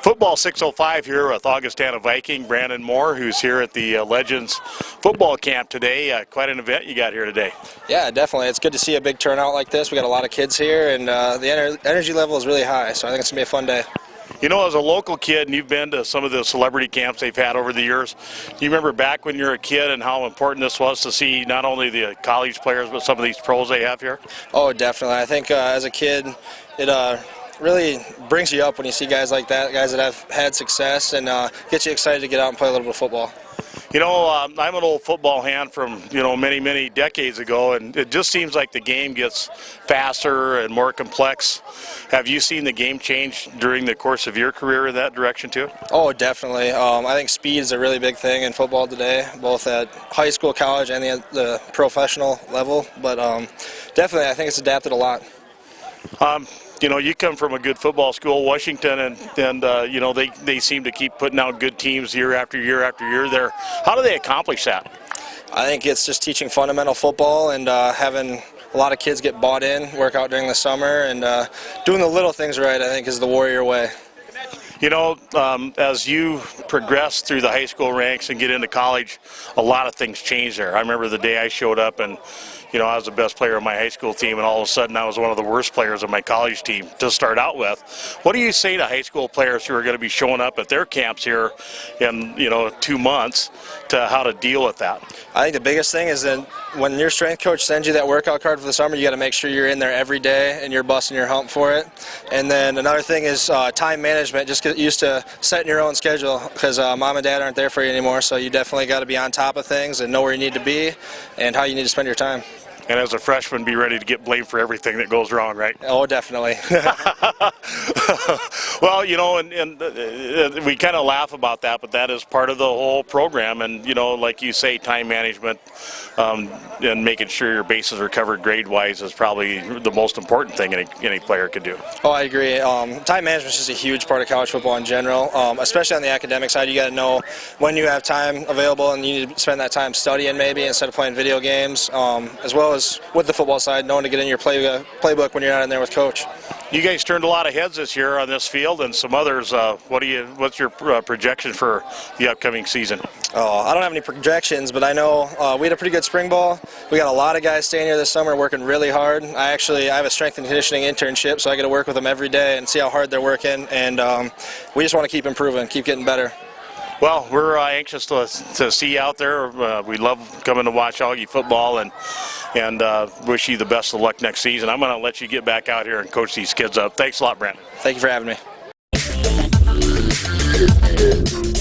Football 605 here with Augustana Viking, Brandon Mohr, who's here at the Legends football camp today. Quite an event you got here today. Yeah, definitely. It's good to see a big turnout like this. We got a lot of kids here, and the energy level is really high, so I think it's going to be a fun day. You know, as a local kid, and you've been to some of the celebrity camps they've had over the years, do you remember back when you were a kid and how important this was to see not only the college players but some of these pros they have here? Oh, definitely. I think as a kid, it really brings you up when you see guys like that, guys that have had success, and gets you excited to get out and play a little bit of football. You know, I'm an old football hand from, many decades ago, and it just seems like the game gets faster and more complex. Have you seen the game change during the course of your career in that direction too? Oh, definitely. I think speed is a really big thing in football today, both at high school, college, and the professional level. But definitely, I think it's adapted a lot. You come from a good football school, Washington, and they seem to keep putting out good teams year after year after year there. How do they accomplish that? I think it's just teaching fundamental football and having a lot of kids get bought in, work out during the summer, and doing the little things right, I think, is the Warrior way. You know, as you progress through the high school ranks and get into college, a lot of things change there. I remember the day I showed up and, I was the best player on my high school team, and all of a sudden I was one of the worst players on my college team to start out with. What do you say to high school players who are going to be showing up at their camps here in, 2 months to how to deal with that? I think the biggest thing is that when your strength coach sends you that workout card for the summer, you got to make sure you're in there every day and you're busting your hump for it. And then another thing is time management. Just get used to setting your own schedule, because mom and dad aren't there for you anymore, so you definitely got to be on top of things and know where you need to be and how you need to spend your time. And as a freshman, be ready to get blamed for everything that goes wrong, right? Oh, definitely. Well, and we kind of laugh about that, but that is part of the whole program. And, like you say, time management and making sure your bases are covered grade-wise is probably the most important thing any player could do. Oh, I agree. Time management is just a huge part of college football in general, especially on the academic side. You got to know when you have time available, and you need to spend that time studying maybe instead of playing video games, as well as with the football side, knowing to get in your playbook when you're not in there with coach. You guys turned a lot of heads this year on this field and some others. What's your projection for the upcoming season? Oh, I don't have any projections, but I know we had a pretty good spring ball. We got a lot of guys staying here this summer working really hard. I have a strength and conditioning internship, so I get to work with them every day and see how hard they're working, and we just want to keep improving, keep getting better. Well, we're anxious to see you out there. We love coming to watch Augie football, and wish you the best of luck next season. I'm going to let you get back out here and coach these kids up. Thanks a lot, Brandon. Thank you for having me.